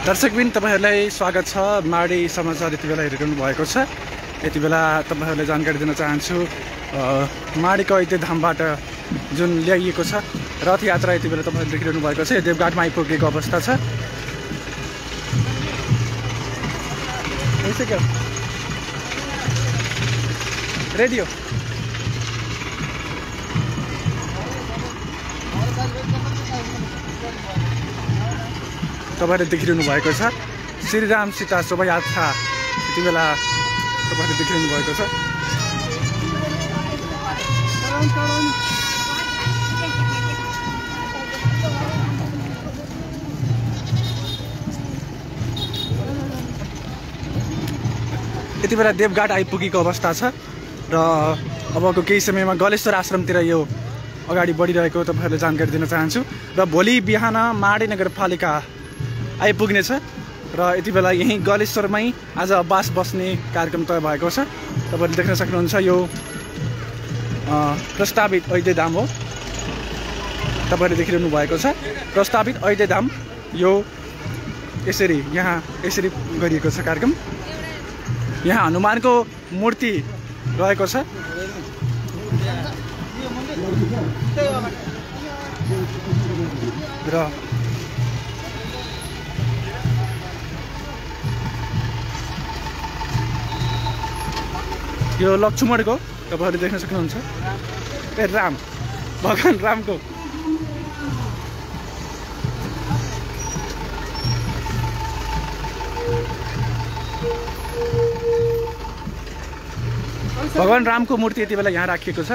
दर्शकबिन तपाईहरुलाई स्वागत छ। माडी समाचार यति बेला हेरिरहनु भएको छ। यति बेला तपाईहरुलाई जानकारी दिन चाहन्छु माडीको ऐते धामबाट जुन ल्याइएको छ रथ यात्रा यति बेला तपाईहरुले देखिरहनु भएको छ। देवघाटमा आइपुगेको अवस्था छ। यसै के रेडियो तपाईहरुले देखिरहनु भएको छ। श्रीराम सीता शोभायात्रा यति बेला तपाईहरुले देखिरहनु भएको छ। यति बेला देवघाट आइपुगेको अवस्था छ र अबको केही समयमा गलेश्वर आश्रमतिर यो अगाडि बढिरहेको तपाईहरुले जानकारी दिन चाहन्छु। र भोलि बिहान माडी नगरपालिका आइपुग्नेछ र यति बेला यही गलेश्वरमै आज बास बस्ने कार्यक्रम तय भएको छ। तपाईहरुले देख्न सक्नुहुन्छ यो प्रस्तावित ऐते धाम हो। तपाईहरुले देखिरहनु भएको छ प्रस्तावित ऐते धाम। यो यसरी यहाँ यसरी गरिएको छ कार्यक्रम। यहाँ हनुमानको मूर्ति रहेको छ र यो लक्ष्मणको तपाईहरुले देख्न सक्नुहुन्छ। ए राम भगवान रामको भगवान रामको मूर्ति यति बेला यहाँ राखिएको छ।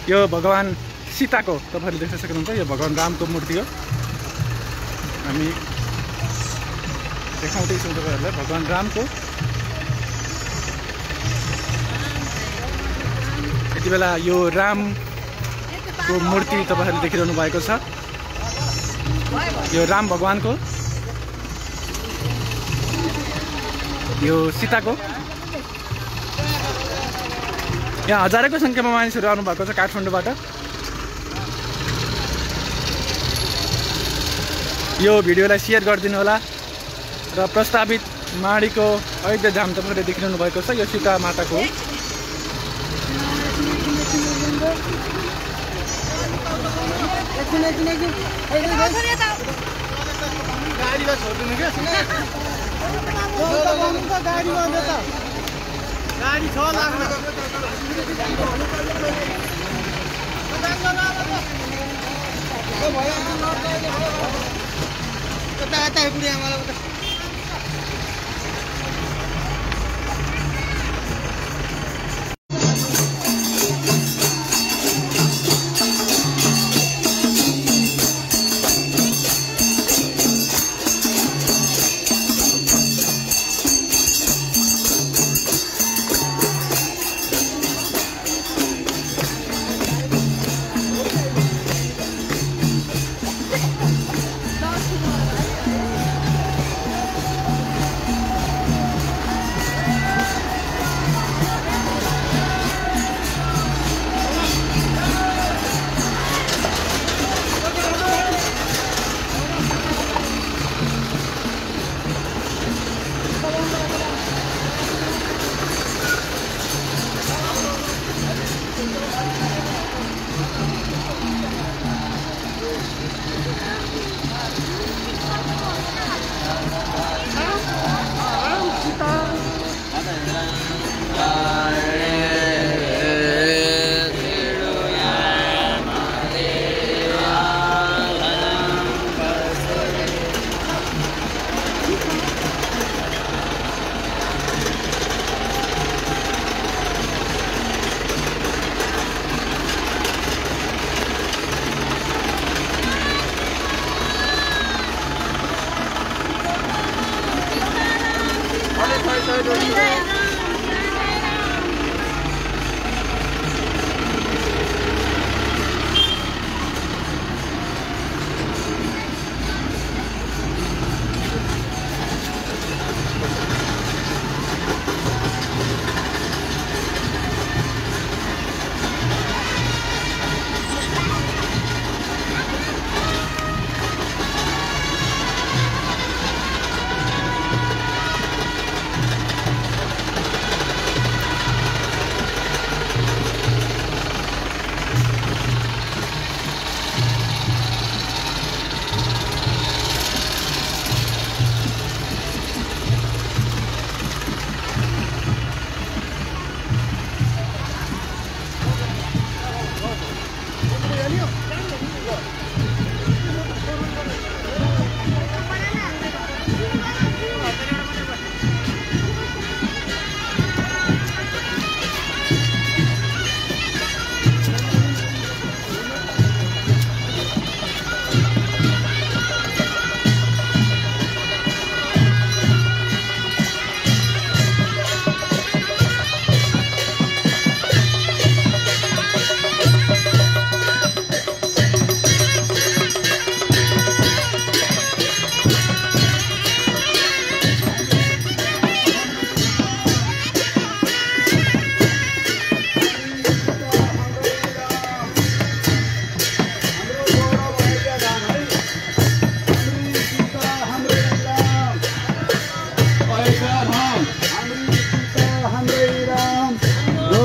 यो भगवान सीताको तपाईहरुले देख्न सक्नुहुन्छ। यो भगवान रामको मूर्ति हो। हामी देखाउँदैछौँ तपाईहरुलाई भगवान रामको। यति बेला यो रामको मूर्ति तपाईहरुले देखिरहनु भएको छ। यो राम भगवानको, यो सीताको। यहाँ हजारौंको संख्यामा मानिसहरु आउनु भएको छ काठमाडौँबाट। यो भिडियोलाई शेयर गरिदिनु होला र प्रस्तावित माडीको ऐते धाम तपाईहरुले देखिरहनु भएको छ। यो सीता माताको हो। गाडी 6 लाख न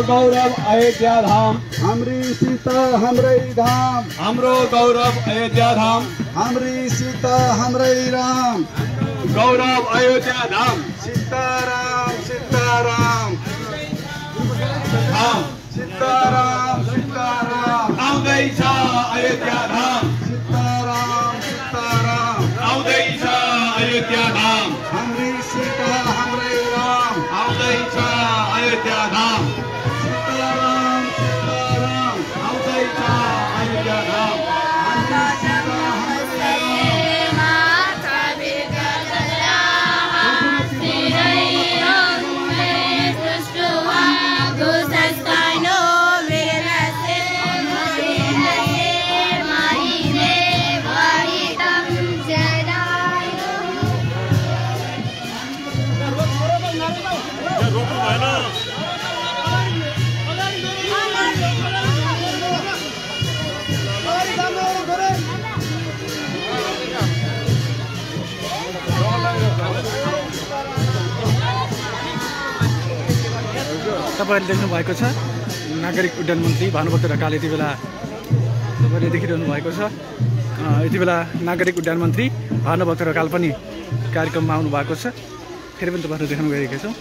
गौरव अयोध्या धाम, हाम्री सीता हाम्रै धाम, हाम्रो गौरव अयोध्या धाम, हाम्री सीता हाम्रै राम, गौरव अयोध्या धाम, सीताराम सीताराम धाम सीताराम सीताराम आउँदैछ अयोध्या धाम, सीताराम सीताराम आउँदैछ अयोध्या धाम, हाम्री सीता हाम्रै राम, आउँदैछ अयोध्या धाम, सीताराम सीताराम आउँदैछ अयोध्या धाम, हाम्री सीता हाम्रै तपाईहरुले देख्नु भएको छ नागरिक उड्डयन मन्त्री भानुभक्त ढकाल यति बेला तपाईहरुले देखिरहनु भएको छ। यति बेला नागरिक उड्डयन मन्त्री भानुभक्त ढकाल पनि कार्यक्रममा आउनु भएको छ। फेरि पनि तपाईहरुले देख्न गइरहेका छौं।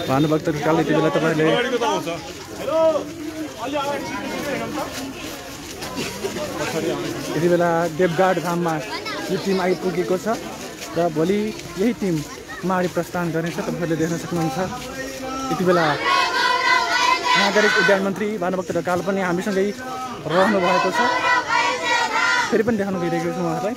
भानुभक्त ढकाल यति बेला तपाईहरुले यति बेला देवघाट धाममा यो टिम आइपुगेको छ र भोलि यही टिम माडी प्रस्थान गर्नेछ। तपाईहरुले देख्न सक्नुहुन्छ यति बेला नागरिक उड्डयन मन्त्री भानुभक्त ढकाल पनि हामीसँगै रहनु भएको छ। फेरि पनि देखाउन गइरहेको छु उहाँलाई।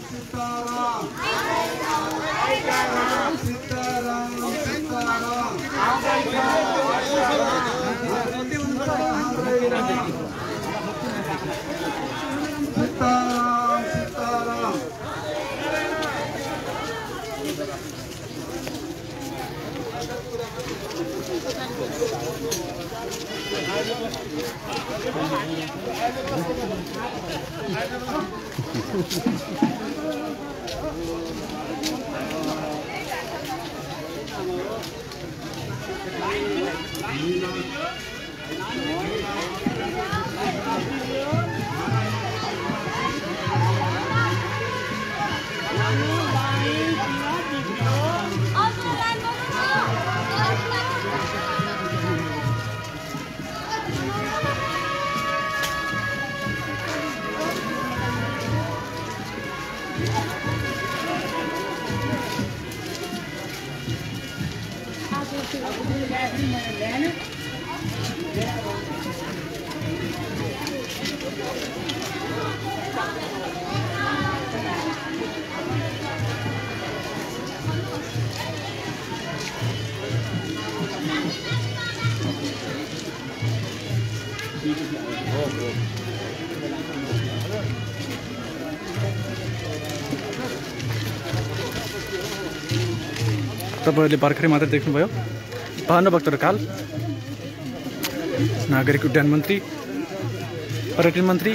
तपाईहरुले भर्खरै मात्र देख्नुभयो भानुभक्त ढकाल नागरिक उड्डयन मन्त्री पर्यटन मन्त्री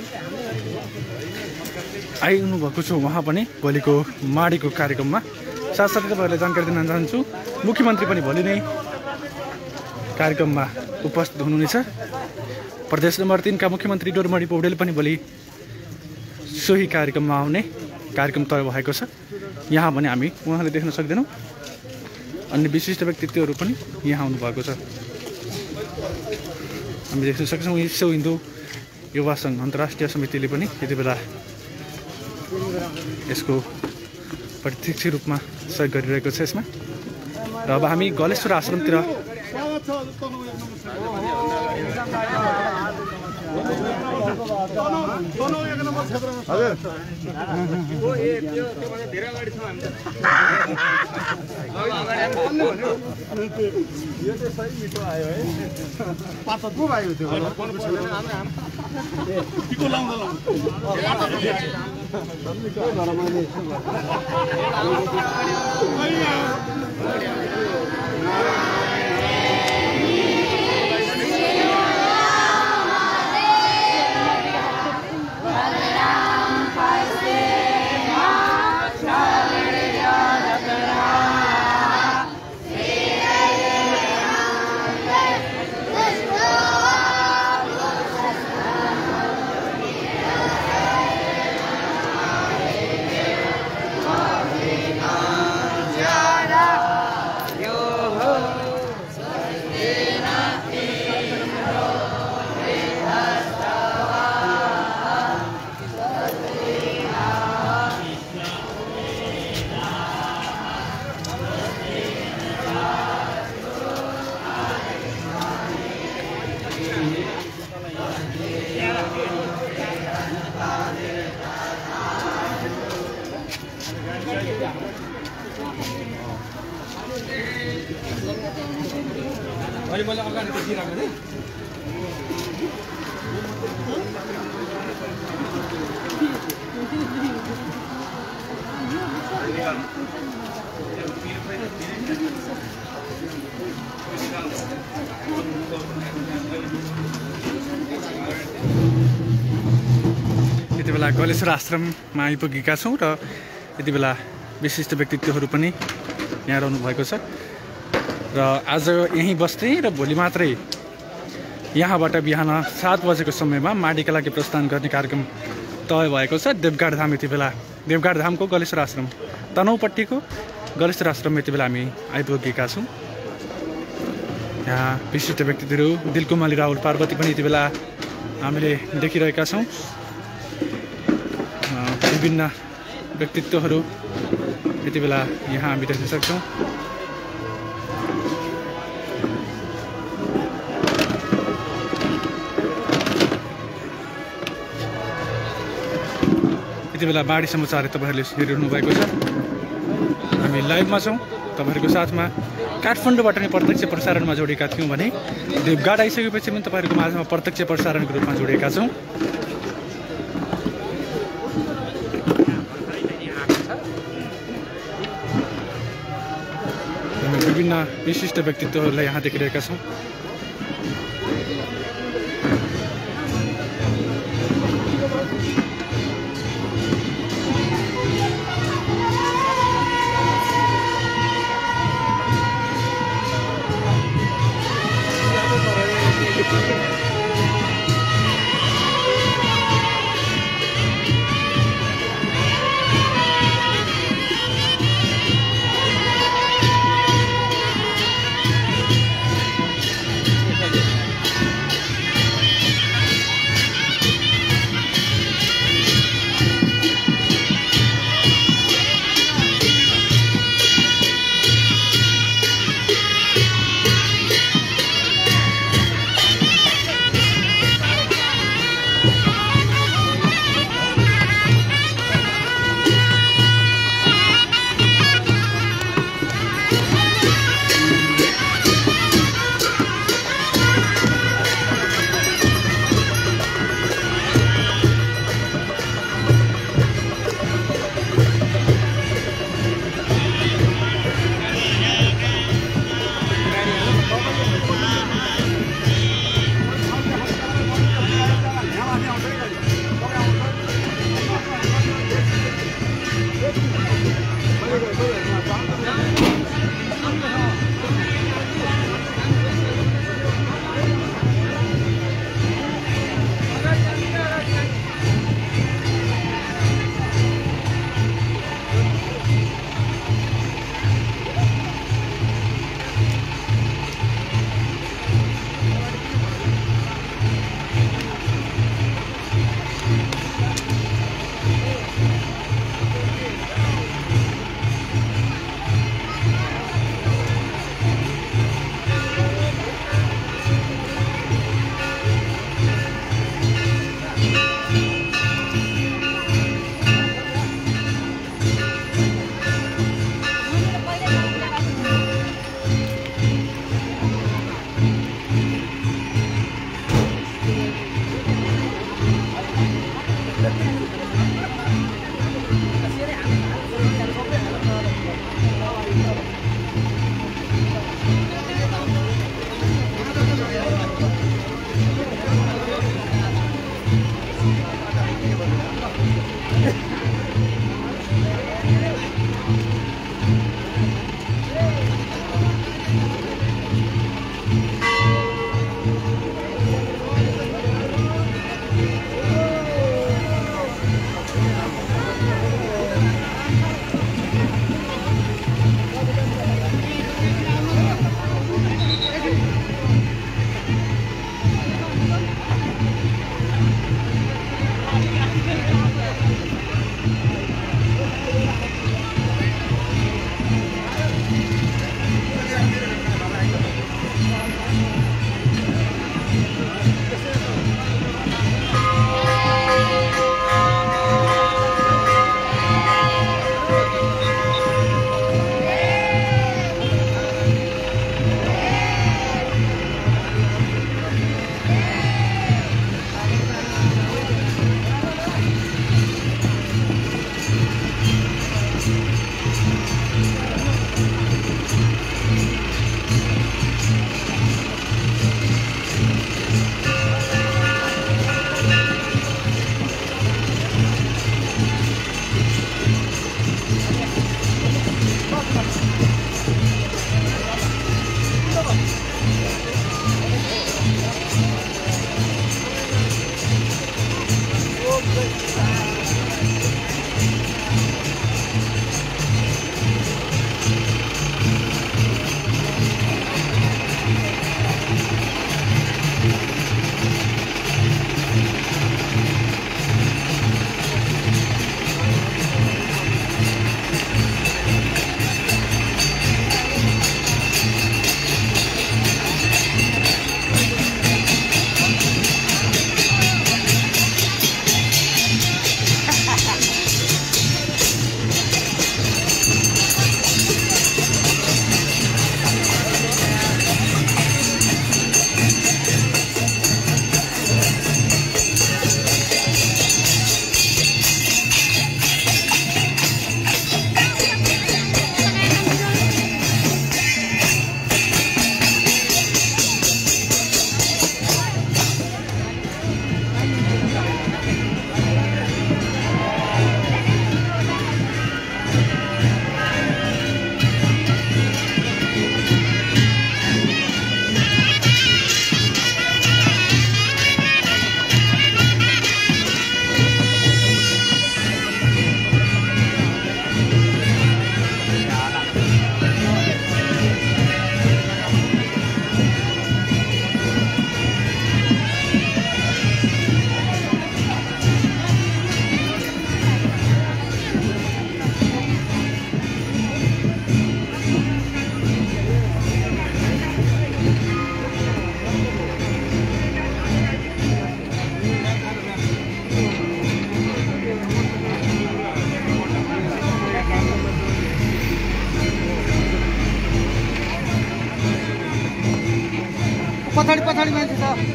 आइनु भएको छ। उहाँ पनि भोलिको माडीको कार्यक्रममा साथसाथै तपाईहरुलाई जानकारी दिन चाहन्छु मुख्यमन्त्री पनि भोलि नै कार्यक्रममा उपस्थित हुनुहुनेछ। प्रदेश नम्बर 3 का मुख्यमन्त्री डोरमणि पौडेल पनि भोलि सोही कार्यक्रममा आउने कार्यक्रम तय भएको छ। यहाँ पनि हामी उहाँले देख्न सक्दैनौँ। अन्य विशिष्ट व्यक्तित्वहरू पनि यहाँ आउनु भएको छ। हामी देख्न सक्छौँ विश्व हिन्दू युवा सङ्घ अन्तर्राष्ट्रिय समितिले पनि यति बेला यसको प्रत्यक्ष रूपमा सहयोग गरिरहेको छ यसमा। र अब हामी गलेश्वर आश्रमतिर अहिले मैले अगाडि देखिरहेको थिएँ यति बेला गलेश्वर आश्रममा आइपुगेका छौँ र यति बेला विशिष्ट व्यक्तित्वहरू पनि यहाँ रहनु भएको छ र आज यहीँ बस्ने र भोलि मात्रै यहाँबाट बिहान 7 बजेको समयमा माडीका लागि प्रस्थान गर्ने कार्यक्रम तय भएको छ। देवघाट धाम यति बेला देवघाट धामको गलेश्वर आश्रम तनहुपट्टिको गलेश्वर आश्रम यति बेला हामी आइपुगेका छौँ। यहाँ विशिष्ट व्यक्तित्वहरू दिलकुमारी राहुल पार्वती पनि यति बेला हामीले देखिरहेका छौँ। विभिन्न व्यक्तित्वहरू यति बेला यहाँ हामी देख्न सक्छौँ। यति बेला बाढी समाचार तपाईँहरूले हेरिरहनु भएको छ। हामी लाइभमा छौँ तपाईँहरूको साथमा। काठमाडौँबाट नै प्रत्यक्ष प्रसारणमा जोडेका थियौँ भने देवघाट आइसकेपछि पनि तपाईँहरूको माझमा प्रत्यक्ष प्रसारणको रूपमा जोडेका छौँ। हामी विभिन्न विशिष्ट व्यक्तित्वहरूलाई यहाँ देखिरहेका छौँ। पछाडि पछाडि मान्छे छ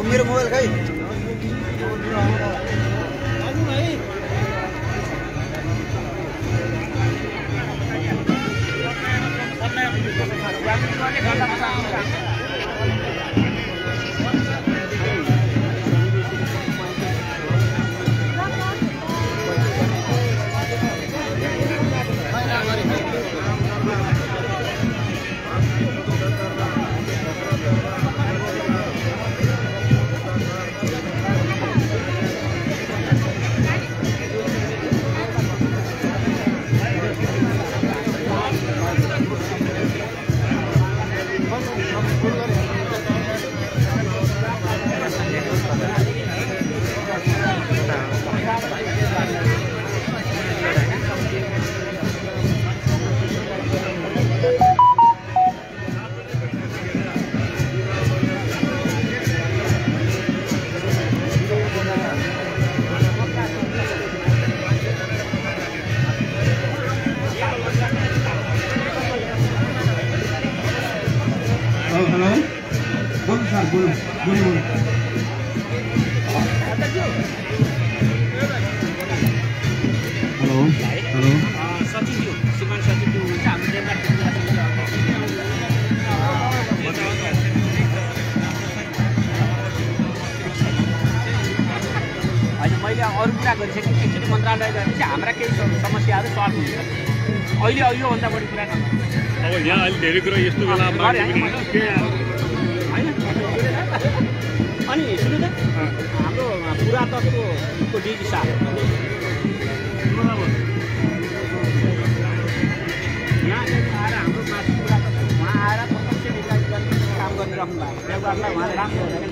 मेरो मोबाइल खै बोलो बोलो हेलो हेलो सचिवज्यू श्रीमान सचिवज्यू हुनुहुन्छ हाम्रो देवघाट होइन मैले अरू कुरा गरिसकेँ एक्चुअली मन्त्रालय गएपछि हाम्रा केही समस्याहरू सल्भ हुन्छ अहिले योभन्दा बढी कुरा नगर्नु अब यहाँ अहिले धेरै कुरा यस्तो बेला अनि सुन्नु त हाम्रो पुरातत्वको डिजी साहब यहाँ आएर हाम्रो माथि पुरातत्व उहाँ आएर प्रत्यक्ष निगरानी गर्ने काम गरिरहनु भएको देवघाटलाई उहाँले राम्रो हुँदैन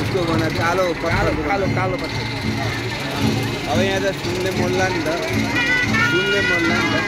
उसको बना कालो कालो कालो पत्थर अब यहाँ त सुनले मोल्ला नि त सुनले मोल्ला नि त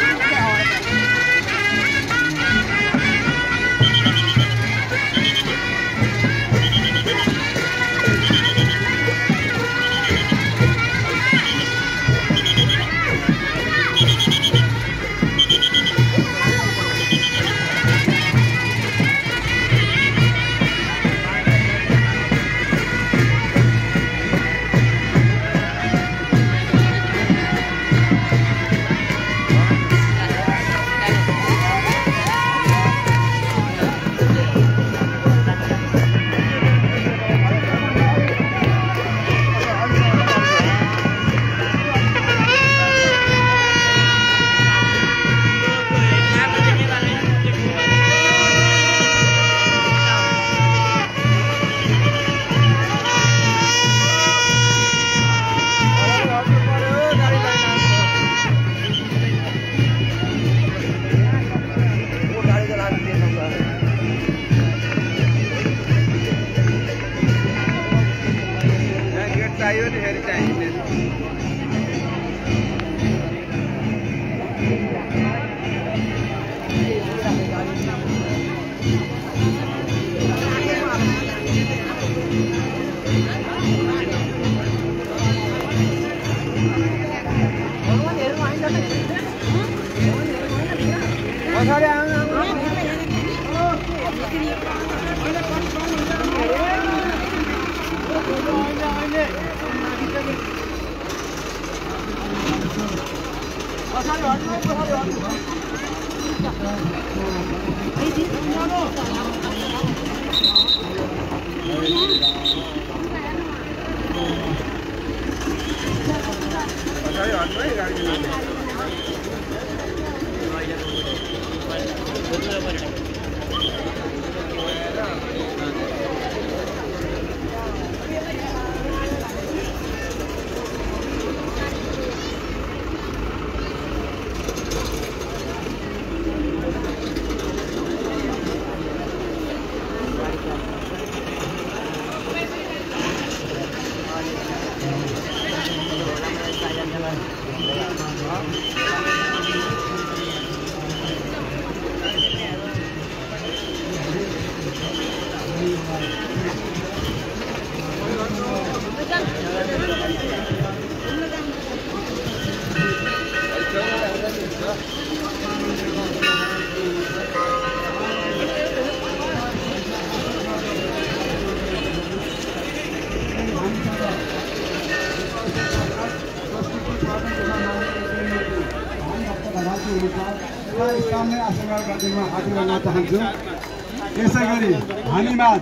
यसै गरी हामीमाझ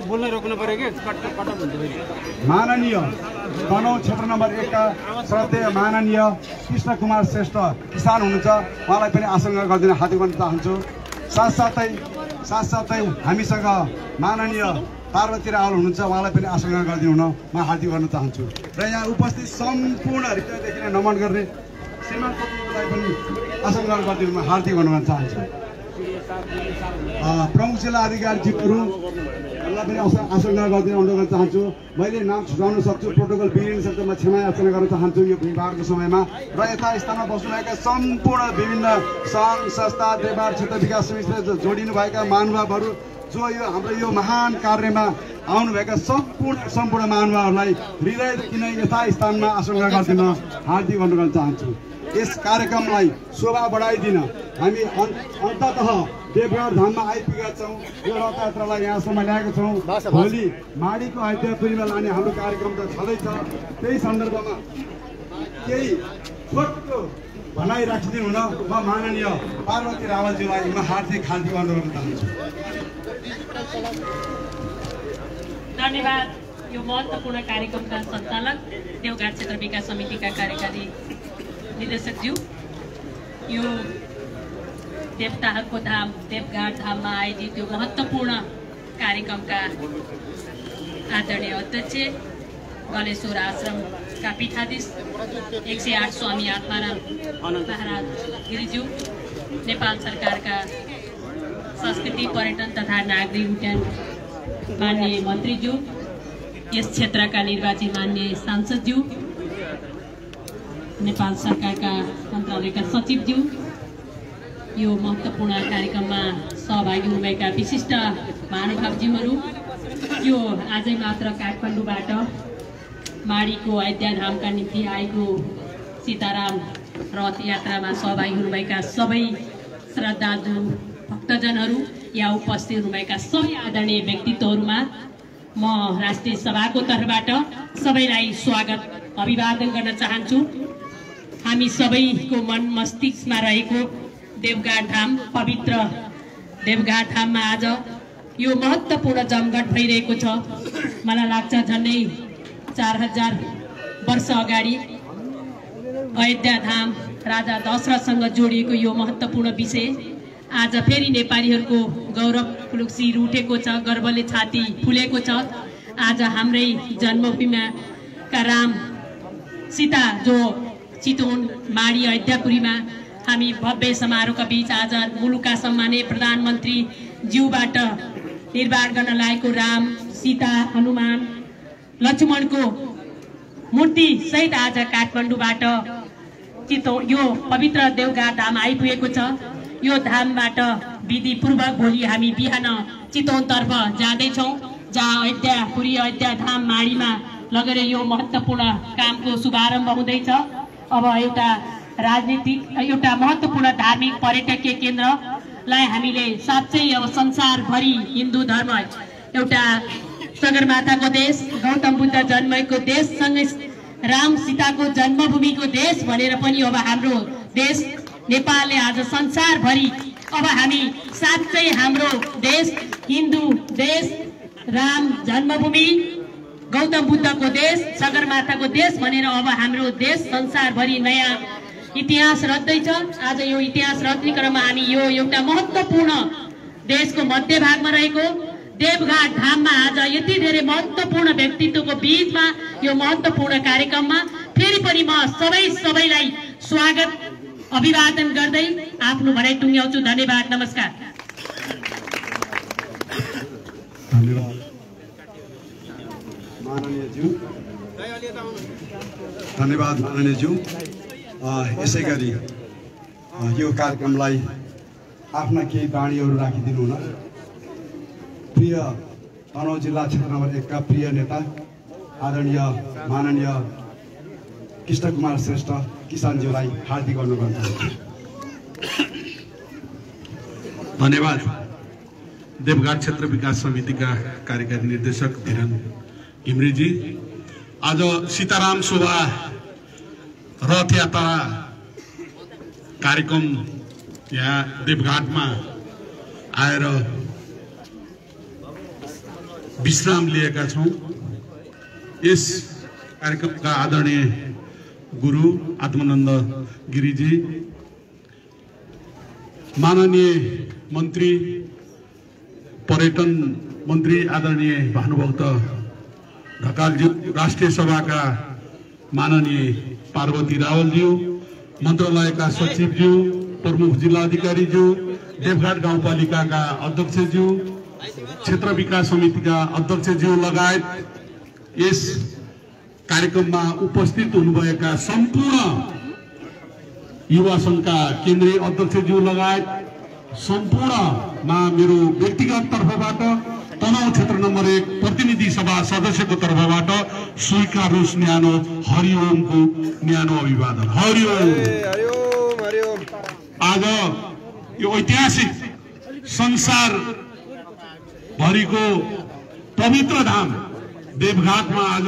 बोल्न रोक्नु पर्यो कि कट हुन्छ माननीय तनहुँ क्षेत्र नम्बर 1 का श्रद्धेय माननीय कृष्ण कुमार श्रेष्ठ किसान हुनुहुन्छ, उहाँलाई पनि आशंका गरिदिन हार्दिक गर्न चाहन्छु। साथसाथै हामीसँग माननीय पार्वती रावल हुनुहुन्छ, उहाँलाई पनि आशंका गरिदिनु हुन म हार्दिक गर्न चाहन्छु। र यहाँ उपस्थित सम्पूर्ण हृदयदेखि नमन गर्ने श्रीमान पत्नीलाई पनि आशंका गरिदिनु म हार्दिक गर्न चाहन्छु। प्रमुख जिल्ला अधिकारीज्यूहरूलाई पनि आशंका गरिदिन अनुरोध गर्न चाहन्छु। मैले नाम छुटाउन सक्छु, प्रोटोकल बिग्रिन सक्छ, म क्षमा याचना गर्न चाहन्छु यो भिडभाडको समयमा। र यथा स्थानमा बस्नुभएका सम्पूर्ण विभिन्न सङ्घ संस्था देवघाट क्षेत्र विकास समितिले जोडिनुभएका महानुभावहरू जो यो हाम्रो यो महान कार्यमा आउनुभएका सम्पूर्ण महानुभावहरूलाई हृदयदेखि नै यथा स्थानमा आशंका गरिदिन हार्दिक अनुरोध गर्न चाहन्छु। यस कार्यक्रमलाई शोभा बढाइदिन हामी अन्ततः देवघाट धाममा आइपुगेका छौँ। यो रथयात्रालाई यहाँसम्म ल्याएका छौँ। भोलि माडीको अयोध्यापुरीमा लाने हाम्रो कार्यक्रम त छँदैछ। त्यही सन्दर्भमा केही छोटो भनाइ राखिदिनु हुन म माननीय पार्वती रावलज्यूलाई म हार्दिक अनुरोध गर्न चाहन्छु। धन्यवाद। यो महत्त्वपूर्ण कार्यक्रमका सञ्चालक देवघाट क्षेत्र विकास समितिका कार्यकारी निर्देशकज्यू, यो देवताहरूको धाम देवघाट धाममा आयोजित यो महत्त्वपूर्ण कार्यक्रमका आदरणीय अध्यक्ष गलेश्वर आश्रमका पीठाधीश 108 स्वामी आत्माराम महाराज गिरिज्यू, नेपाल सरकारका संस्कृति पर्यटन तथा नागरिक उड्डयन मान्य मन्त्रीज्यू, यस क्षेत्रका निर्वाचित मान्य सांसदज्यू, नेपाल सरकारका मन्त्रालयका सचिवज्यू, यो महत्त्वपूर्ण कार्यक्रममा सहभागी हुनुभएका विशिष्ट महानुभावज्यूहरू, यो आजै मात्र काठमाडौँबाट माडीको अयोध्या धामका निम्ति आएको सीताराम रथ यात्रामा सहभागी हुनुभएका सबै श्रद्धालु भक्तजनहरू, यहाँ उपस्थित हुनुभएका सबै आदरणीय व्यक्तित्वहरूमा म राष्ट्रिय सभाको तर्फबाट सबैलाई स्वागत अभिवादन गर्न चाहन्छु। हामी सबैको मन मस्तिष्कमा रहेको देवघाट धाम, पवित्र देवघाट धाममा आज यो महत्त्वपूर्ण जमघट भइरहेको छ। मलाई लाग्छ झन्डै 4000 वर्ष अगाडि अयोध्या धाम राजा दशरथसँग जोडिएको यो महत्त्वपूर्ण विषय आज फेरि नेपालीहरूको गौरव फुलुक्सिर उठेको छ, गर्वले छाती फुलेको छ। आज हाम्रै जन्मभूमिमा का राम सीता जो चितवन माडी अयोध्यापुरीमा हामी भव्य समारोहका बीच आज मुलुकका सम्माननीय प्रधानमन्त्री ज्यूबाट निर्माण गर्न लागेको राम सीता हनुमान लक्ष्मणको मूर्ति सहित आज काठमाडौँबाट यो पवित्र देवघाट धाम आइपुगेको छ। यो धामबाट विधिपूर्वक भोलि हामी बिहान चितवनतर्फ जाँदैछौँ, जहाँ अयोध्या धाम माडीमा लगेर यो महत्त्वपूर्ण कामको शुभारम्भ हुँदैछ। अब एउटा महत्त्वपूर्ण धार्मिक पर्यटकीय केन्द्रलाई हामीले साँच्चै अब संसारभरि हिन्दू धर्म एउटा सगरमाथाको देश, गौतम बुद्ध जन्मेको देशसँगै राम सीताको जन्मभूमिको देश भनेर पनि अब हाम्रो देश नेपालले आज संसारभरि अब हामी साँच्चै हाम्रो देश हिन्दू देश, राम जन्मभूमि, गौतम बुद्धको देश, सगरमाथाको देश भनेर अब हाम्रो देश संसारभरि नयाँ इतिहास रच्दैछ। आज यो इतिहास रच्ने क्रममा हामी यो एउटा महत्त्वपूर्ण देशको मध्यभागमा रहेको देवघाट धाममा आज यति धेरै महत्त्वपूर्ण व्यक्तित्वको बीचमा यो महत्त्वपूर्ण कार्यक्रममा फेरि पनि म सबैलाई स्वागत अभिवादन गर्दै आफ्नो भनाइ टुङ्ग्याउँछु। धन्यवाद, नमस्कार। धन्यवाद माननीयज्यू, धन्यवाद माननीयज्यू। यसै गरी यो कार्यक्रमलाई आफ्ना केही बाणीहरू राखिदिनु हुन प्रिय तनहुँ जिल्ला क्षेत्र नम्बर 1 का प्रिय नेता आदरणीय माननीय कृष्ण कुमार श्रेष्ठ किसानज्यूलाई हार्दिक अनुरोध गर्छु। धन्यवाद। देवघाट क्षेत्र विकास समितिका कार्यकारी निर्देशक धीरन घिमिरेजी, आज सीताराम शोभा रथ यात्रा कार्यक्रम यहाँ देवघाटमा आएर विश्राम लिएका छौँ। यस कार्यक्रमका आदरणीय गुरु आत्मानन्द गिरिजी, माननीय मन्त्री पर्यटन मन्त्री आदरणीय भानुभक्त ढकालज्यू, राष्ट्रिय सभाका माननीय पार्वती रावलज्यू, मन्त्रालयका सचिवज्यू, प्रमुख जिल्ला अधिकारीज्यू, देवघाट गाउँपालिकाका अध्यक्षज्यू, क्षेत्र विकास समितिका अध्यक्षज्यू लगायत यस कार्यक्रममा उपस्थित हुनुभएका सम्पूर्ण युवा संघका केन्द्रीय अध्यक्षज्यू लगायत सम्पूर्णमा मेरो व्यक्तिगत तर्फबाट तनहुँ क्षेत्र नम्बर 1 प्रतिनिधि सभा सदस्यको तर्फबाट स्वीकारोस् न्यानो हरिओमको न्यानो अभिवादन। हरिओम। आज यो ऐतिहासिक संसार भरिको पवित्र धाम देवघाटमा आज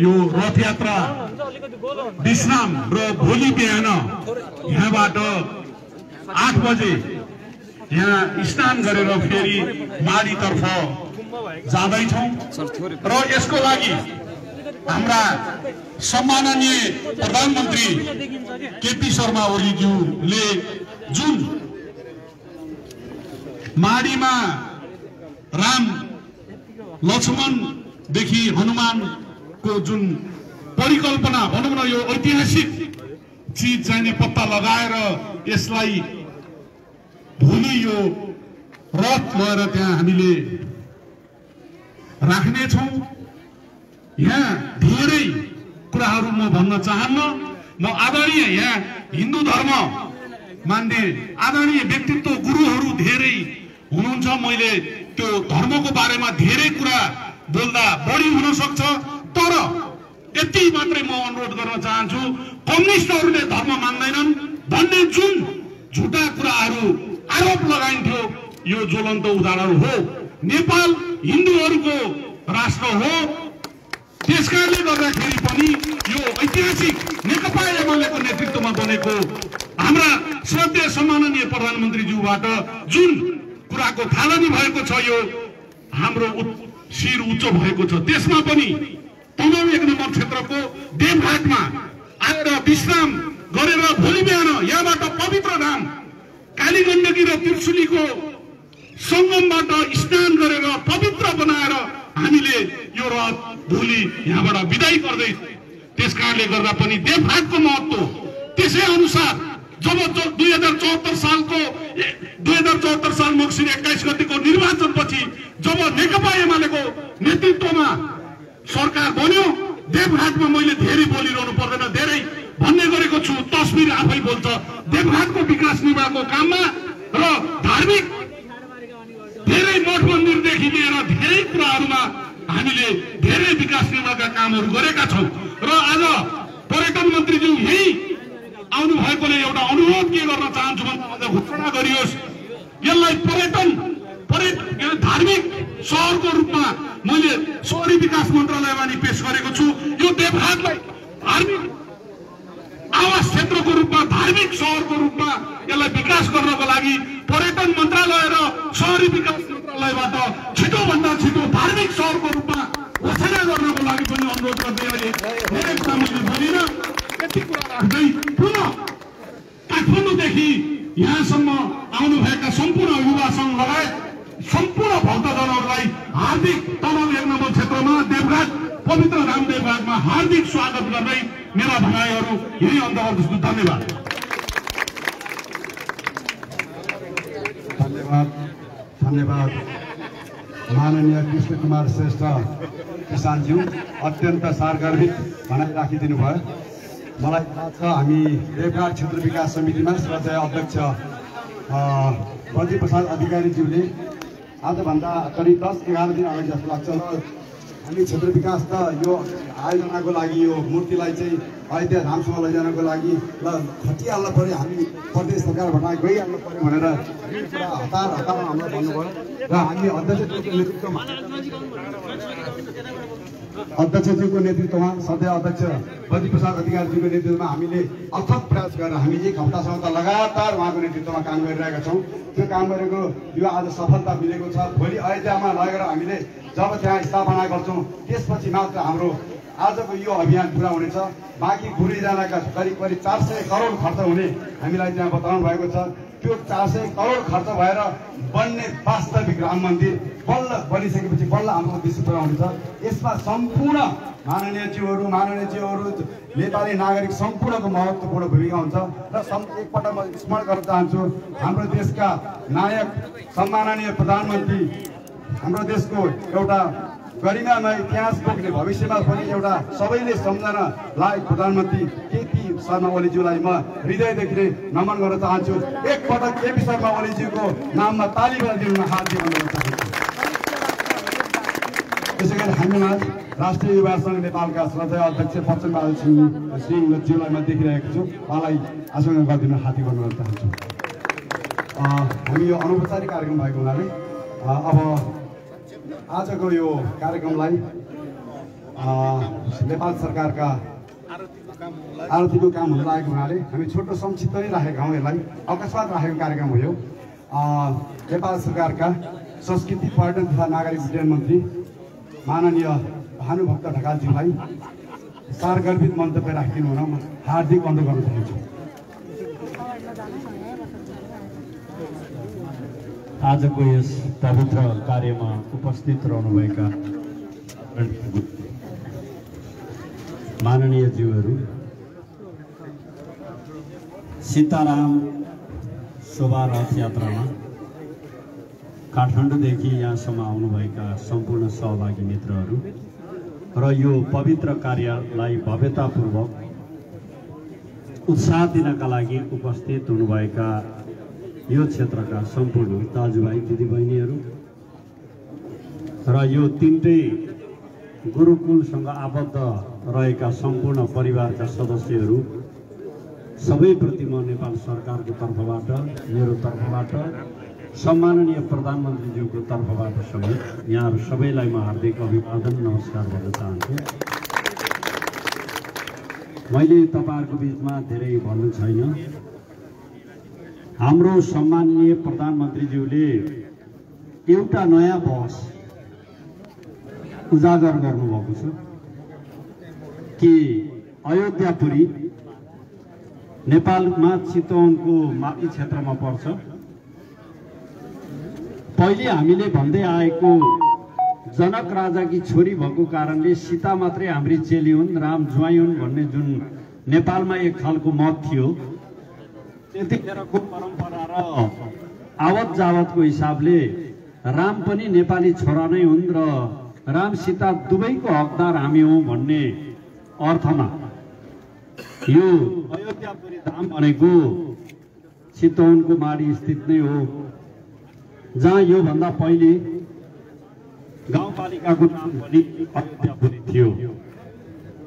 यो रथ यात्रा विश्राम र भोलि बिहान यहाँबाट 8 बजे यहाँ स्नान गरेर फेरि माडीतर्फ जाँदैछौँ र यसको लागि हाम्रा सम्माननीय प्रधानमन्त्री केपी शर्मा ओलीज्यूले जुन माडीमा राम लक्ष्मणदेखि हनुमानको जुन परिकल्पना भनौँ न, यो ऐतिहासिक चिज चाहिने पत्ता लगाएर यसलाई भोलि यो रथ लगेर त्यहाँ हामीले राख्नेछौँ। यहाँ धेरै कुराहरू म भन्न चाहन्न। म आदरणीय यहाँ हिन्दू धर्म मान्ने आदरणीय व्यक्तित्व गुरुहरू धेरै हुनुहुन्छ। मैले त्यो धर्मको बारेमा धेरै कुरा बोल्दा बढी हुन सक्छ, तर यति मात्रै म अनुरोध गर्न चाहन्छु, कम्युनिस्टहरूले धर्म मान्दैनन् भन्ने जुन झुटा कुराहरू आरोप लगाइन्थ्यो यो ज्वलन्त उदाहरण हो। नेपाल हिन्दूहरूको राष्ट्र हो। त्यसकारणले गर्दाखेरि पनि यो ऐतिहासिक नेकपा एमालेको नेतृत्वमा बनेको हाम्रा श्रद्धेय सम्माननीय प्रधानमन्त्रीज्यूबाट जुन कुराको थालनी भएको छ, यो हाम्रो शिर उच्च भएको छ। त्यसमा पनि तनहुँ 1 नम्बर क्षेत्रको देवघाटमा आएर विश्राम गरेर भोलि बिहान यहाँबाट पवित्र धाम कालीगण्डकी र त्रिशुलीको संगमबाट स्नान गरेर पवित्र बनाएर हामीले यो रथ भोलि यहाँबाट बिदाई गर्दै। त्यसकारणले गर्दा पनि देवघाटको महत्त्व त्यसै अनुसार जब 2074 साल मङ्सिर 21 गतिको निर्वाचनपछि जब नेकपा एमालेको नेतृत्वमा सरकार बन्यो, देवघाटमा मैले धेरै बोलिरहनु पर्दैन, धेरै भन्ने गरेको छु। तस्बिर आफै बोल्छ। देवघाटको विकास निर्माणको काममा र धार्मिक धेरै मठ मन्दिरदेखि लिएर धेरै कुराहरूमा हामीले धेरै विकास निर्माणका कामहरू गरेका छौँ। र आज पर्यटन मन्त्रीज्यू यही आउनु भएकोले एउटा अनुरोध के गर्न चाहन्छु भन्दा आज घोषणा गरियोस्, यसलाई धार्मिक सहरको रूपमा मैले शहरी विकास मन्त्रालयमा नि पेश गरेको छु। यो देवघाटलाई धार्मिक आवास क्षेत्रको रूपमा, धार्मिक सहरको रूपमा यसलाई विकास गर्नको लागि पर्यटन मन्त्रालय र शहरी विकास मन्त्रालयबाट छिटोभन्दा छिटो धार्मिक सहरको रूपमा घोषणा गर्नको लागि पनि अनुरोध गर्दै अहिले धेरै कुरा मैले बोलिनँ। यति कुरा राख्दै पुनः काठमाडौँदेखि यहाँसम्म आउनुभएका सम्पूर्ण युवा सङ्घ लगायत सम्पूर्ण भक्तजनहरूलाई हार्दिक तनहुँ 1 नम्बर क्षेत्रमा देवघाट पवित्र धाम देवघाटमा हार्दिक स्वागत गर्दै मेरा भनाइहरू यही अन्त गर्दछु। धन्यवाद। धन्यवाद माननीय कृष्ण कुमार श्रेष्ठ किसानज्यू, अत्यन्त सारगर्भित भनाइ राखिदिनु भयो। मलाई थाहा छ हामी देवघाट क्षेत्र विकास समितिमा श्रद्धेय अध्यक्ष प्रदीप प्रसाद अधिकारीज्यूले आजभन्दा करिब 10-11 दिन अगाडि जस्तो लाग्छ हामी क्षेत्र विकास त यो आयोजनाको लागि यो मूर्तिलाई चाहिँ अयोध्या धामसम्म लैजानको लागि ल खटिहाल्न पर्यो, हामी प्रदेश सरकारबाट गइहाल्नु पर्यो भनेर पुरा हतारमा हामीलाई भन्नुभयो। र हामी अध्यक्षज्यूको नेतृत्वमा सधैँ अध्यक्ष प्रदीप प्रसाद अधिकारीज्यूको नेतृत्वमा हामीले अथक प्रयास गरेर हामी 1 हप्तासम्म त लगातार उहाँको नेतृत्वमा काम गरिरहेका छौँ। त्यो काम गरेको यो आज सफलता मिलेको छ। भोलि अयोध्यामा लगेर हामीले जब त्यहाँ स्थापना गर्छौँ त्यसपछि मात्र हाम्रो आजको यो अभियान पुरा हुनेछ। बाँकी घुरिजानका करिब 400 करोड खर्च हुने हामीलाई त्यहाँ बताउनु भएको छ। त्यो 400 करोड खर्च भएर बन्ने वास्तविक राम मन्दिर बल्ल बनिसकेपछि बल्ल हाम्रो उद्देश्य पुरा हुनेछ। यसमा सम्पूर्ण माननीयज्यूहरू नेपाली नागरिक सम्पूर्णको महत्त्वपूर्ण भूमिका हुन्छ र एकपटक म स्मरण गर्न चाहन्छु हाम्रो देशका नायक सम्माननीय प्रधानमन्त्री हाम्रो देशको एउटा गरिमामय इतिहास बोक्ने भविष्यमा पनि एउटा सबैले सम्झन लायक प्रधानमन्त्री केपी शर्मा ओलीज्यूलाई म हृदयदेखि नै नमन गर्न चाहन्छु। एकपटक केपी शर्मा ओलीज्यूको नाममा ताली बजाइदिनु हार्दिक अनुरोध चाहन्छु। त्यसैगरी हामीमा राष्ट्रिय युवा सङ्घ नेपालका श्रद्धेय अध्यक्ष पञ्चबहादुर सिंहज्यूलाई म देखिरहेको छु, उहाँलाई आशीर्वाद गरिदिनु हार्दिक अनुरोध चाहन्छु। हामी यो अनौपचारिक कार्यक्रम भएको हुनाले अब आजको यो कार्यक्रमलाई नेपाल सरकारका आरतीको काम हुन लागेको हुनाले हामी छोटो संक्षिप्त नै राखेका हौँ। यसलाई अकस्मात राखेको कार्यक्रम हो यो। नेपाल सरकारका संस्कृति पर्यटन तथा नागरिक उड्डयन मन्त्री माननीय भानुभक्त ढकालज्यूलाई सारगर्भित मन्तव्य राखिदिनु हुन म हार्दिक अनुरोध गर्न चाहन्छु। आजको यस पवित्र कार्यमा उपस्थित रहनुभएका माननीय ज्यूहरू, सीताराम शोभा रथ यात्रामा काठमाडौँदेखि यहाँसम्म आउनुभएका सम्पूर्ण सहभागी मित्रहरू र यो पवित्र कार्यलाई भव्यतापूर्वक उत्साह दिनका लागि उपस्थित हुनुभएका यो क्षेत्रका सम्पूर्ण दाजुभाइ दिदीबहिनीहरू र यो तीनटै गुरुकुलसँग आबद्ध रहेका सम्पूर्ण परिवारका सदस्यहरू सबैप्रति म नेपाल सरकारको तर्फबाट, मेरो तर्फबाट, सम्माननीय प्रधानमन्त्रीज्यूको तर्फबाट समेत यहाँहरू सबैलाई म हार्दिक अभिवादन नमस्कार भन्न चाहन्छु। मैले तपाईँहरूको बिचमा धेरै भन्नु छैन। हाम्रो सम्माननीय प्रधानमन्त्रीज्यूले एउटा नयाँ बहस उजागर गर्नुभएको छ कि अयोध्यापुरी नेपालमा चितवनको माथि क्षेत्रमा पर्छ। पहिले हामीले भन्दै आएको जनक राजाकी छोरी भएको कारणले सीता मात्रै हाम्री चेली हुन्, राम ज्वाइँ हुन् भन्ने जुन नेपालमा एक खालको मत थियो, त्यतिखेरको परम्परा र आवत जावतको हिसाबले राम पनि नेपाली छोरा नै हुन् र राम सीता दुवैको हकदार हामी हौँ भन्ने अर्थमा यो अयोध्यापुरी धाम भनेको चितवनको माडी स्थित नै हो, जहाँ योभन्दा पहिले गाउँपालिकाको नाम पनि अयोध्यापुरी थियो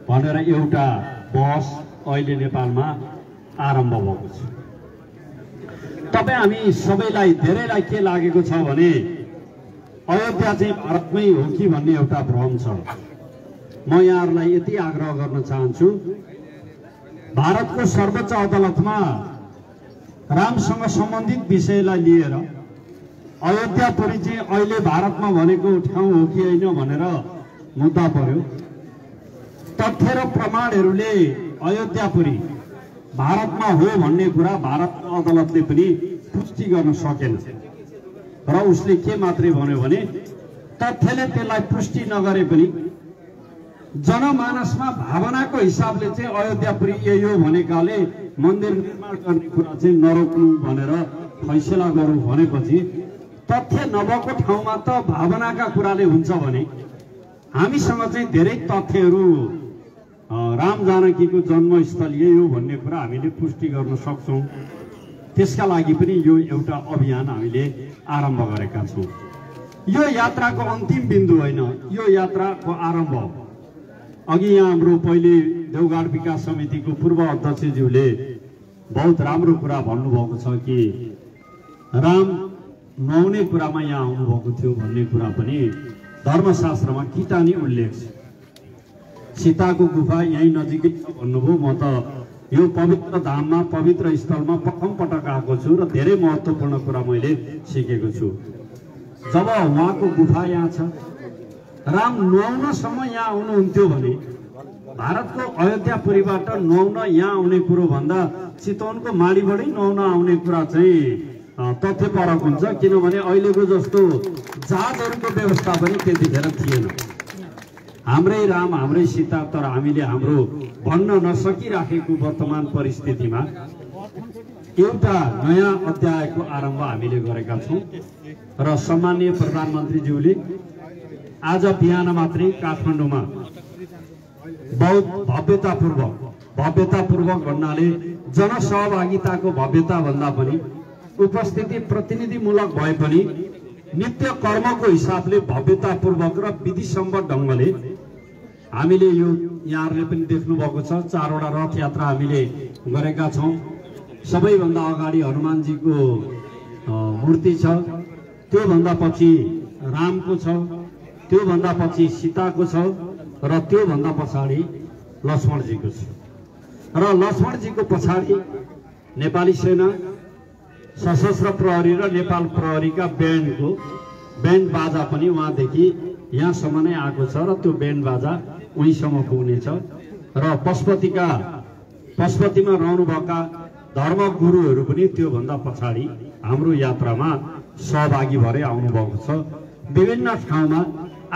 भनेर एउटा बहस अहिले नेपालमा आरम्भ भएको छ। तपाईँ हामी सबैलाई धेरैलाई के लागेको छ भने अयोध्या चाहिँ भारतमै हो कि भन्ने एउटा भ्रम छ। म यहाँहरूलाई यति आग्रह गर्न चाहन्छु, भारतको सर्वोच्च अदालतमा रामसँग सम्बन्धित विषयलाई लिएर अयोध्यापुरी चाहिँ अहिले भारतमा भनेको ठाउँ हो कि होइन भनेर मुद्दा पर्यो। तथ्य र प्रमाणहरूले अयोध्यापुरी भारतमा हो भन्ने कुरा भारतको अदालतले पनि पुष्टि गर्न सकेन र उसले के मात्रै भन्यो भने तथ्यले त्यसलाई पुष्टि नगरे पनि जनमानसमा भावनाको हिसाबले चाहिँ अयोध्यापुरी यही हो भनेकाले मन्दिर निर्माण गर्ने कुरा चाहिँ नरोक्नु भनेर फैसला गरौँ भनेपछि तथ्य नभएको ठाउँमा त भावनाका कुराले हुन्छ भने हामीसँग चाहिँ धेरै तथ्यहरू राम जानकीको जन्मस्थल यही हो भन्ने कुरा हामीले पुष्टि गर्न सक्छौँ। त्यसका लागि पनि यो एउटा अभियान हामीले आरम्भ गरेका छौँ। यो यात्राको अन्तिम बिन्दु होइन, यो यात्राको आरम्भ हो। अघि यहाँ हाम्रो पहिले देवघाट विकास समितिको पूर्व अध्यक्षज्यूले बहुत राम्रो कुरा भन्नुभएको छ कि राम नुहाउने कुरामा यहाँ आउनुभएको थियो भन्ने कुरा पनि धर्मशास्त्रमा किटानी उल्लेख छ। सीताको गुफा यहीँ नजिकै छ भन्नुभयो। म त यो पवित्र धाममा पवित्र स्थलमा प्रथम पटक आएको छु र धेरै महत्त्वपूर्ण कुरा मैले सिकेको छु। जब उहाँको गुफा यहाँ छ, राम नुहाउनसम्म यहाँ आउनुहुन्थ्यो भने भारतको अयोध्यापुरीबाट नुहाउन यहाँ आउने कुरो भन्दा चितवनको माडीबाटै नुहाउन आउने कुरा चाहिँ तथ्य परक हुन्छ, किनभने अहिलेको जस्तो जहाजहरूको व्यवस्था पनि त्यतिखेर थिएन। हाम्रै राम हाम्रै सीता, तर हामीले हाम्रो भन्न नसकिराखेको वर्तमान परिस्थितिमा एउटा नयाँ अध्यायको आरम्भ हामीले गरेका छौँ र सम्माननीय प्रधानमन्त्रीज्यूले आज बिहान मात्रै काठमाडौँमा बहुत भव्यतापूर्वक भन्नाले जनसहभागिताको भव्यता भन्दा पनि उपस्थिति प्रतिनिधिमूलक भए पनि नित्य कर्मको हिसाबले भव्यतापूर्वक र विधिसम्मत ढङ्गले हामीले यो यहाँहरूले पनि देख्नु भएको छ 4वटा रथ यात्रा हामीले गरेका छौँ। सबैभन्दा अगाडि हनुमानजीको मूर्ति छ, त्योभन्दा पछि रामको छ, त्योभन्दा पछि सीताको छ र त्योभन्दा पछाडि लक्ष्मणजीको छ र लक्ष्मणजीको पछाडि नेपाली सेना, सशस्त्र प्रहरी र नेपाल प्रहरीका ब्यान्ड बाजा पनि वहाँदेखि यहाँसम्म नै आएको छ र त्यो ब्यान्ड बाजा उहीँसम्म पुग्नेछ र पशुपतिमा रहनुभएका धर्मगुरुहरू पनि त्योभन्दा पछाडि हाम्रो यात्रामा सहभागी भएर आउनुभएको छ। विभिन्न ठाउँमा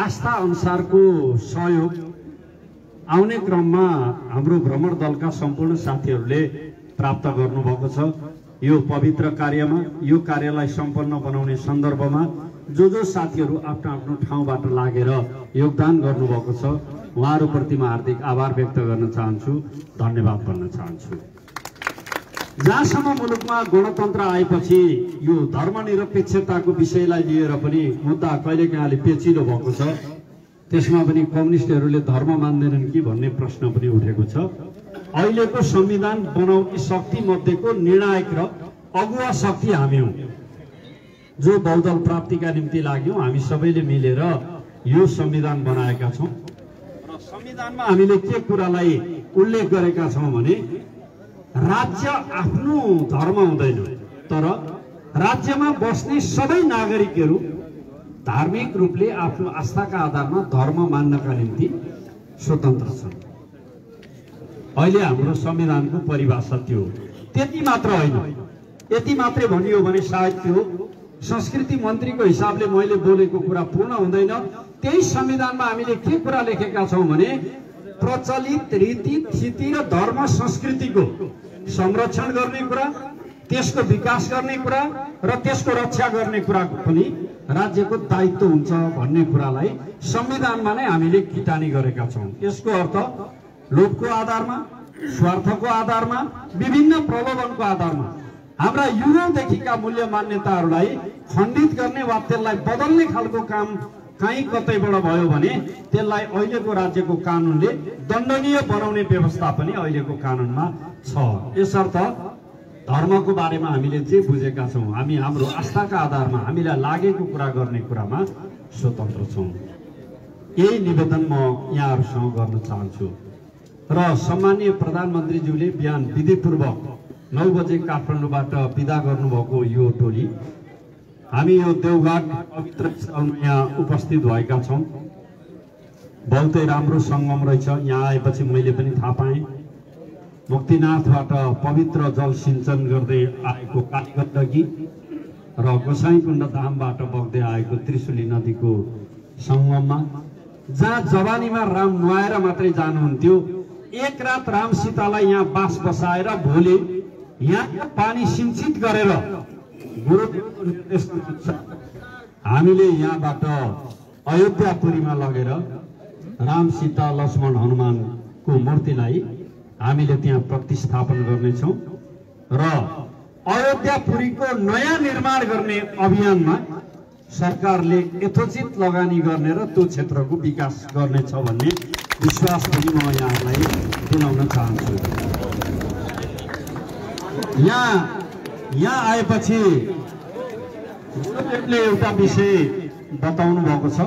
आस्था अनुसारको सहयोग आउने क्रममा हाम्रो भ्रमण दलका सम्पूर्ण साथीहरूले प्राप्त गर्नुभएको छ। यो पवित्र कार्यमा, यो कार्यलाई सम्पन्न बनाउने सन्दर्भमा जो साथीहरू आफ्नो आफ्नो ठाउँबाट लागेर योगदान गर्नुभएको छ, उहाँहरूप्रति म हार्दिक आभार व्यक्त गर्न चाहन्छु, धन्यवाद भन्न चाहन्छु। जहाँसम्म मुलुकमा गणतन्त्र आएपछि यो धर्मनिरपेक्षताको विषयलाई लिएर पनि मुद्दा कहिलेकाहीँ पेचिलो भएको छ। त्यसमा पनि कम्युनिस्टहरूले धर्म मान्दैनन् कि भन्ने प्रश्न पनि उठेको छ। अहिलेको संविधान बनाउने शक्ति मध्येको निर्णायक र अगुवा शक्ति हामी हौँ, जो बहुदल प्राप्तिका निम्ति लाग्यौँ। हामी सबैले मिलेर यो संविधान बनाएका छौँ र संविधानमा हामीले के कुरालाई उल्लेख गरेका छौँ भने राज्य आफ्नो धर्म हुँदैन, तर राज्यमा बस्ने सबै नागरिकहरू धार्मिक रूपले आफ्नो आस्थाका आधारमा धर्म मान्नका निम्ति स्वतन्त्र छन्। अहिले हाम्रो संविधानको परिभाषा त्यो हो। त्यति मात्र होइन, यति मात्रै भनियो भने सायद त्यो संस्कृति मन्त्रीको हिसाबले मैले बोलेको कुरा पूर्ण हुँदैन। त्यही संविधानमा हामीले के कुरा लेखेका छौँ भने प्रचलित रीति थिति र धर्म संस्कृतिको संरक्षण गर्ने कुरा, त्यसको विकास गर्ने कुरा र त्यसको रक्षा गर्ने कुरा पनि राज्यको दायित्व हुन्छ भन्ने कुरालाई संविधानमा नै हामीले किटानी गरेका छौँ। यसको अर्थ लोभको आधारमा, स्वार्थको आधारमा, विभिन्न प्रलोभनको आधारमा हाम्रा युगौँदेखिका मूल्य मान्यताहरूलाई खण्डित गर्ने वा त्यसलाई बदल्ने खालको काम कहीँ कतैबाट भयो भने त्यसलाई अहिलेको राज्यको कानुनले दण्डनीय बनाउने व्यवस्था पनि अहिलेको कानुनमा छ। यसर्थ धर्मको बारेमा हामीले जे बुझेका छौँ, हामी हाम्रो आस्थाका आधारमा हामीलाई लागेको कुरा गर्ने कुरामा स्वतन्त्र छौँ। यही निवेदन म यहाँहरूसँग गर्न चाहन्छु र सम्माननीय प्रधानमन्त्रीज्यूले बिहान विधिपूर्वक 9 बजे काठमाडौँबाट बिदा गर्नुभएको यो टोली हामी यो देवघाट पवित्र स्थलमा यहाँ उपस्थित भएका छौँ। बहुतै राम्रो सङ्गम रहेछ। यहाँ आएपछि मैले पनि थाहा पाएँ मुक्तिनाथबाट पवित्र जल सिञ्चन गर्दै आएको कालीगण्डकी र गोसाइँकुण्ड धामबाट बग्दै आएको त्रिशुली नदीको सङ्गममा जहाँ जवानीमा राम नुहाएर मात्रै जानुहुन्थ्यो, एक रात राम सीतालाई यहाँ बास बसाएर भोलि यहाँ पानी सिंचित गरेर गुरुदेवको निर्देश हामीले यहाँबाट अयोध्यापुरीमा लगेर राम सीता लक्ष्मण हनुमानको मूर्तिलाई हामीले त्यहाँ प्रतिस्थापन गर्नेछौँ र अयोध्यापुरीको नयाँ निर्माण गर्ने अभियानमा सरकारले यथोचित लगानी गर्ने र त्यो क्षेत्रको विकास गर्नेछ भन्ने विश्वास पनि म यहाँलाई दिलाउन चाहन्छु। यहाँ आएपछि गुरुदेवले एउटा विषय बताउनु भएको छ।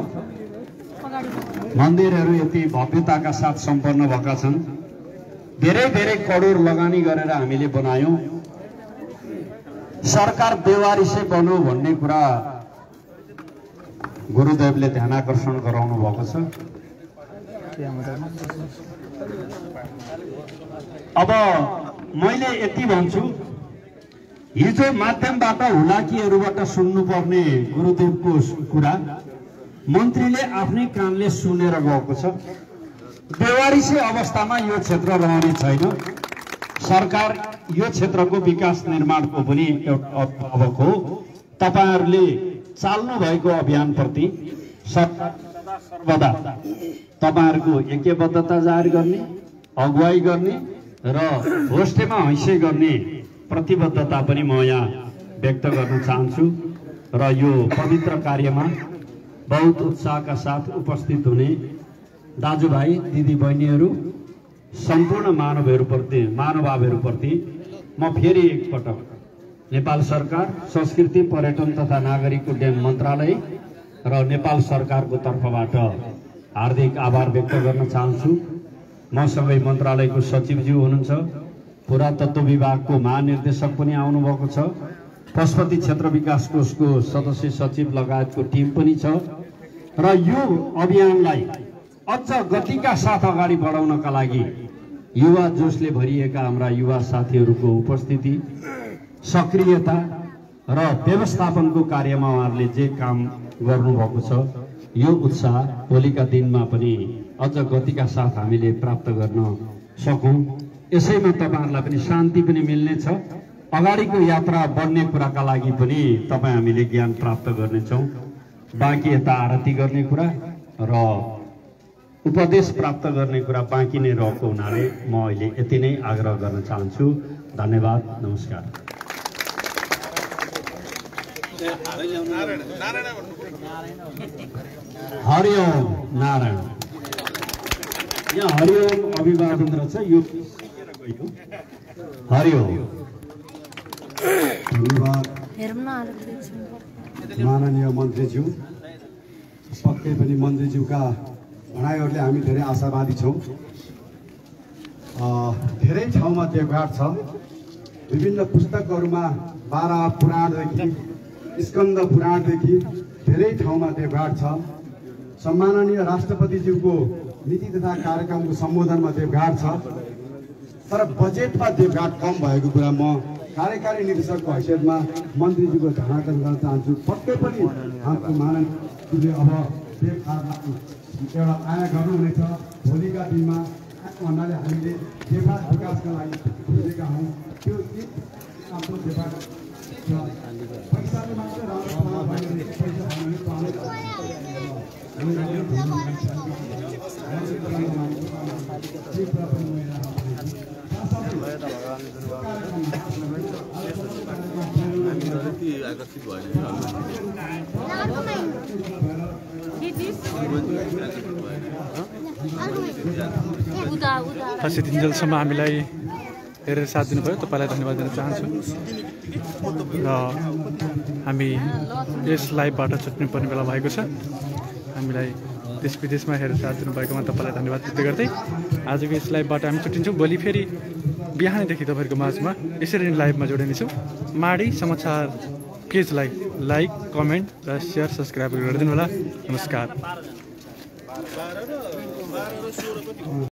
मन्दिरहरू यति भव्यताका साथ सम्पन्न भएका छन्, धेरै धेरै करोड लगानी गरेर हामीले बनायौँ, सरकार बेवारिसै बन्यो भन्ने कुरा गुरुदेवले ध्यानाकर्षण गराउनु भएको छ। अब मैले यति भन्छु, हिजो माध्यमबाट हुलाकीहरूबाट सुन्नुपर्ने गुरुदेवको कुरा मन्त्रीले आफ्नै कानले सुनेर गएको छ। बेवारिसे अवस्थामा यो क्षेत्र रहने छैन। सरकार यो क्षेत्रको विकास निर्माणको पनि एउटा अभिभावक हो। तपाईहरुले चाल्नु भएको अभियानप्रति सर्वदा तपाईहरुको ऐक्यबद्धता जाहेर गर्ने, अगुवाई गर्ने र होस्टेमा हैसे गर्ने प्रतिबद्धता पनि म यहाँ व्यक्त गर्न चाहन्छु र यो पवित्र कार्यमा बहुत उत्साहका साथ उपस्थित हुने दाजुभाइ दिदीबहिनीहरू सम्पूर्ण मानवहरूप्रति म फेरि एकपटक नेपाल सरकार संस्कृति पर्यटन तथा नागरिक उड्डयन मन्त्रालय र नेपाल सरकारको तर्फबाट हार्दिक आभार व्यक्त गर्न चाहन्छु। मसँगै मन्त्रालयको सचिवज्यू हुनुहुन्छ, पुरातत्व विभागको महानिर्देशक पनि आउनुभएको छ, पशुपति क्षेत्र विकास कोषको सदस्य सचिव लगायतको टिम पनि छ र यो अभियानलाई अझ गतिका साथ अगाडि बढाउनका लागि युवा जोशले भरिएका हाम्रा युवा साथीहरूको उपस्थिति, सक्रियता र व्यवस्थापनको कार्यमा उहाँहरूले जे काम गर्नुभएको छ, यो उत्साह भोलिका दिनमा पनि अझ गतिका साथ हामीले प्राप्त गर्न सकौं। यसैमा तपाईहरुलाई पनि शान्ति पनि मिल्नेछ, अगाडिको यात्रा बढ्ने कुराका लागि पनि तपाई हामीले ज्ञान प्राप्त गर्नेछौं। बाँकी यता आरती गर्ने कुरा र उपदेश प्राप्त गर्ने कुरा बाँकी नै रहेको हुनाले म अहिले यति नै आग्रह गर्न चाहन्छु। धन्यवाद, नमस्कार। हरिओम नारायण। यहाँ हरिओम अभिवादन रहेछ, यो हरिओम। धन्यवाद माननीय मन्त्रीज्यू। पक्कै पनि मन्त्रीज्यूका भनाइहरूले हामी धेरै आशावादी छौँ। धेरै ठाउँमा देवघाट छ। विभिन्न पुस्तकहरूमा 12 पुराणदेखि स्कन्द पुराणदेखि धेरै ठाउँमा देवघाट छ। सम्माननीय राष्ट्रपतिज्यूको नीति तथा कार्यक्रमको सम्बोधनमा देवघाट छ, तर बजेटमा देवघाट कम भएको कुरा म कार्यकारी निर्देशकको हैसियतमा मन्त्रीज्यूको ध्यानाकर्षण गर्न चाहन्छु। पक्कै पनि हाम्रो माननीयले अब देवघाटलाई एउटा आया गर्नुहुनेछ। भोलिका दिनमा भन्नाले हामीले देवघाट विकासका लागि खोजेका हौँ। त्यो आफ्नो देवघाट पैसाले मात्र राम्रो खास यति दिनसम्म हामीलाई हेरेर साथ दिनुभयो, तपाईँलाई धन्यवाद दिन चाहन्छु। र हामी यस लाइभबाट छुट्नुपर्ने बेला भएको छ। हामीलाई देश विदेशमा हेरेर साथ दिनुभएकोमा तपाईँलाई धन्यवाद व्यक्त गर्दै आजको यस लाइभबाट हामी छुट्टिन्छौँ। भोलि फेरि बिहानैदेखि तपाईँहरूको माझमा यसरी नै लाइभमा जोडिनेछौँ। माडी समाचार पेजलाई लाइक, कमेन्ट र सेयर, सब्सक्राइब गरिदिनु होला। नमस्कार।